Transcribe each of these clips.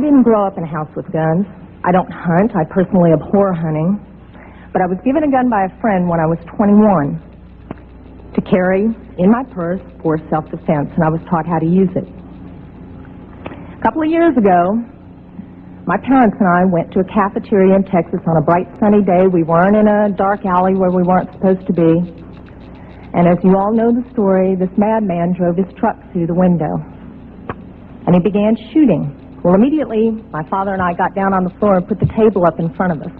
didn't grow up in a house with guns. I don't hunt. I personally abhor hunting. But I was given a gun by a friend when I was 21 to carry in my purse for self-defense, and I was taught how to use it. A couple of years ago, my parents and I went to a cafeteria in Texas on a bright sunny day. We weren't in a dark alley where we weren't supposed to be. And as you all know the story, this madman drove his truck through the window. And he began shooting. Well, immediately, my father and I got down on the floor and put the table up in front of us.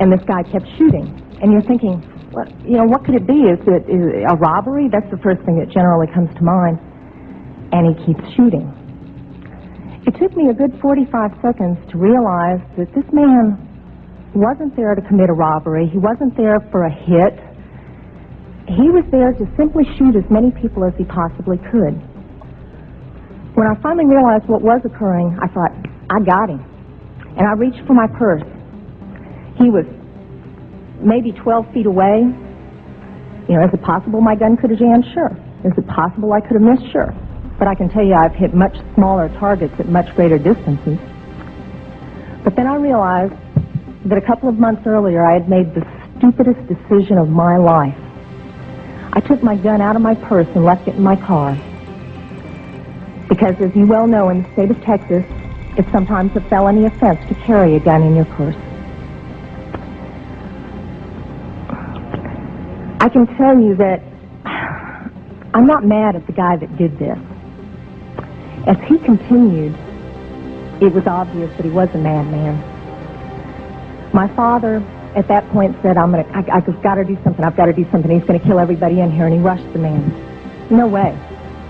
And this guy kept shooting. And you're thinking, what could it be? Is it a robbery? That's the first thing that generally comes to mind. And he keeps shooting. It took me a good 45 seconds to realize that this man wasn't there to commit a robbery. He wasn't there for a hit. He was there to simply shoot as many people as he possibly could. When I finally realized what was occurring, I thought, I got him. And I reached for my purse. He was maybe 12 feet away. Is it possible my gun could have jammed? Sure. Is it possible I could have missed? Sure. But I can tell you I've hit much smaller targets at much greater distances. But then I realized that a couple of months earlier I had made the stupidest decision of my life. I took my gun out of my purse and left it in my car. Because as you well know, in the state of Texas, it's sometimes a felony offense to carry a gun in your purse. I can tell you that I'm not mad at the guy that did this. As he continued, it was obvious that he was a madman. My father, at that point, said, I've got to do something. I've got to do something. He's going to kill everybody in here, and he rushed the man. No way.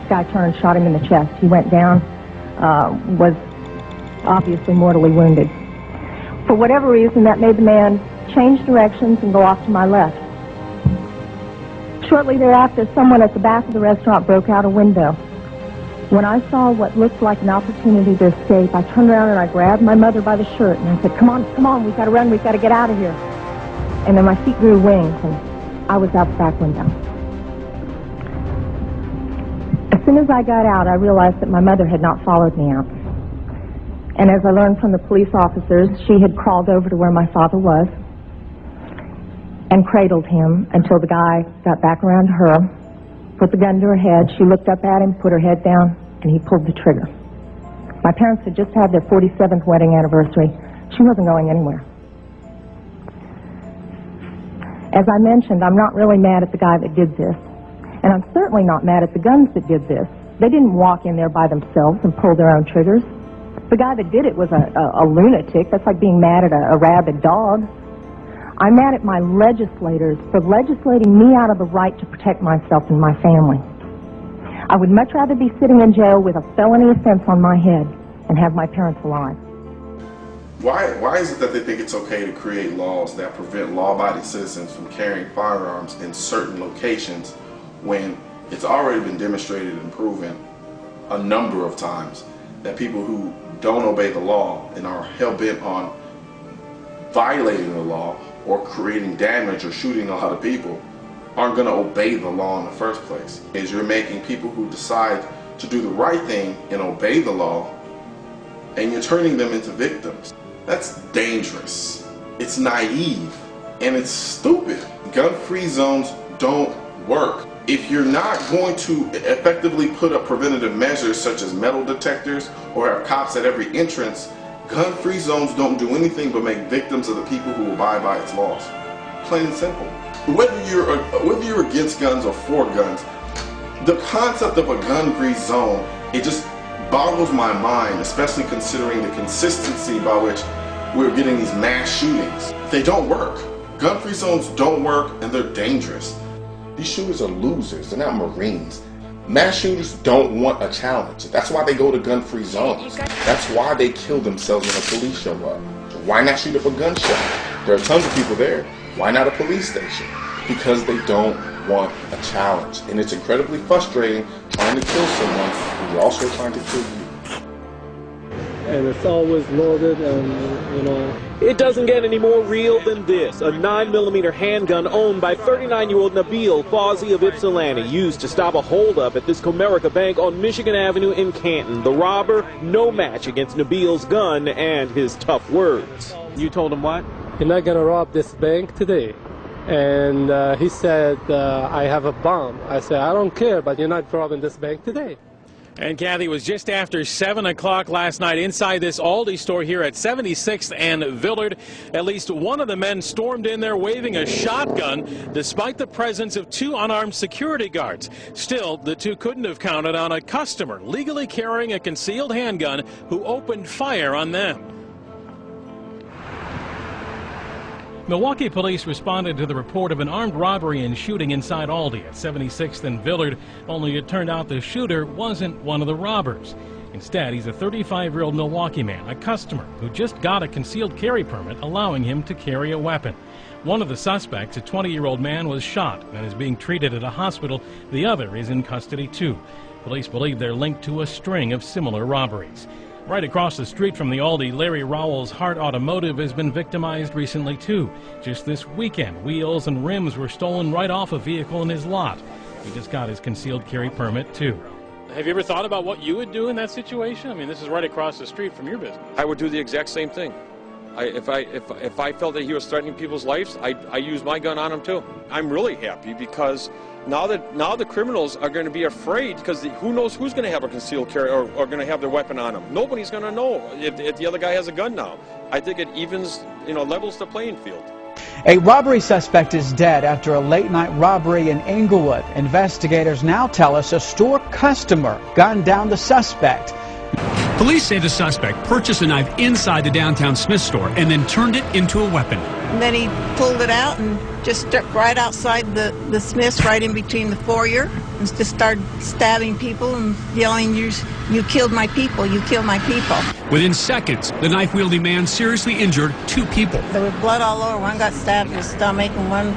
This guy turned, shot him in the chest. He went down, was obviously mortally wounded. For whatever reason, that made the man change directions and go off to my left. Shortly thereafter, someone at the back of the restaurant broke out a window. When I saw what looked like an opportunity to escape, I turned around and I grabbed my mother by the shirt and I said, come on, we've got to run, we've got to get out of here. And then my feet grew wings and I was out the back window. As soon as I got out, I realized that my mother had not followed me out. And as I learned from the police officers, she had crawled over to where my father was and cradled him until the guy got back around to her, put the gun to her head. She looked up at him, put her head down, and he pulled the trigger. My parents had just had their 47th wedding anniversary. She wasn't going anywhere. As I mentioned, I'm not really mad at the guy that did this. And I'm certainly not mad at the guns that did this. They didn't walk in there by themselves and pull their own triggers. The guy that did it was a lunatic. That's like being mad at a rabid dog. I'm mad at my legislators for legislating me out of the right to protect myself and my family. I would much rather be sitting in jail with a felony offense on my head and have my parents alive. Why is it that they think it's okay to create laws that prevent law-abiding citizens from carrying firearms in certain locations when it's already been demonstrated and proven a number of times that people who don't obey the law and are hell-bent on violating the law or creating damage or shooting a lot of people aren't going to obey the law in the first place? Is you're making people who decide to do the right thing and obey the law, and you're turning them into victims. That's dangerous. It's naive and it's stupid. Gun-free zones don't work. If you're not going to effectively put up preventative measures such as metal detectors or have cops at every entrance, gun-free zones don't do anything but make victims of the people who abide by its laws. Plain and simple. Whether you're against guns or for guns, the concept of a gun-free zone, it just boggles my mind, especially considering the consistency by which we're getting these mass shootings. They don't work. Gun-free zones don't work, and they're dangerous. These shooters are losers. They're not Marines. Mass shooters don't want a challenge. That's why they go to gun-free zones. That's why they kill themselves when a police show up. Why not shoot up a gun shop? There are tons of people there. Why not a police station? Because they don't want a challenge. And it's incredibly frustrating trying to kill someone who's also trying to kill you. and it's always loaded, and you know. It doesn't get any more real than this. A 9mm handgun owned by 39-year-old Nabil Fawzi of Ypsilanti, used to stop a holdup at this Comerica Bank on Michigan Avenue in Canton. The robber, no match against Nabil's gun and his tough words. You told him what? You're not gonna rob this bank today. And he said, I have a bomb. I said, I don't care, but you're not robbing this bank today. And Kathy, was just after 7 o'clock last night inside this Aldi store here at 76th and Villard. At least one of the men stormed in there waving a shotgun despite the presence of 2 unarmed security guards. Still, the 2 couldn't have counted on a customer legally carrying a concealed handgun who opened fire on them. Milwaukee police responded to the report of an armed robbery and shooting inside Aldi at 76th and Villard, only it turned out the shooter wasn't one of the robbers. Instead, he's a 35-year-old Milwaukee man, a customer, who just got a concealed carry permit allowing him to carry a weapon. One of the suspects, a 20-year-old man, was shot and is being treated at a hospital. The other is in custody, too. Police believe they're linked to a string of similar robberies. Right across the street from the Aldi, Larry Rowell's Hart Automotive has been victimized recently, too. Just this weekend, wheels and rims were stolen right off a vehicle in his lot. He just got his concealed carry permit, too. Have you ever thought about what you would do in that situation? I mean, this is right across the street from your business. I would do the exact same thing. If I felt that he was threatening people's lives, I use my gun on him too. I'm really happy because now the criminals are going to be afraid, because who knows who's going to have a concealed carry or going to have their weapon on them. Nobody's going to know if the other guy has a gun now. I think it evens, levels the playing field. A robbery suspect is dead after a late-night robbery in Englewood. Investigators now tell us a store customer gunned down the suspect. Police say the suspect purchased a knife inside the downtown Smith store and then turned it into a weapon. And then he pulled it out and just stepped right outside the Smiths, right in between the foyer, and just started stabbing people and yelling, you killed my people, you killed my people. Within seconds, the knife-wielding man seriously injured 2 people. There was blood all over. One got stabbed in his stomach, and one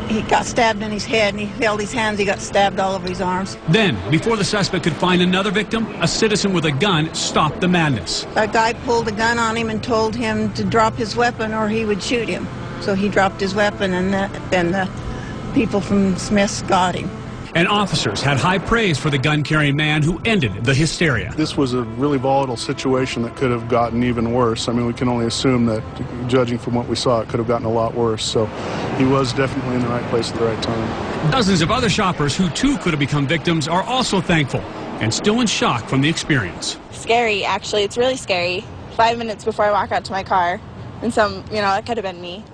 he got stabbed in his head, and he held his hands, he got stabbed all over his arms. Then, before the suspect could find another victim, a citizen with a gun stopped the madness. A guy pulled a gun on him and told him to drop his weapon or he would shoot him. So he dropped his weapon, and then the people from Smith's got him. And officers had high praise for the gun-carrying man who ended the hysteria. This was a really volatile situation that could have gotten even worse. I mean, we can only assume that, judging from what we saw, it could have gotten a lot worse. So he was definitely in the right place at the right time. Dozens of other shoppers who too could have become victims are also thankful and still in shock from the experience. Scary, actually. It's really scary. 5 minutes before I walk out to my car, and it could have been me.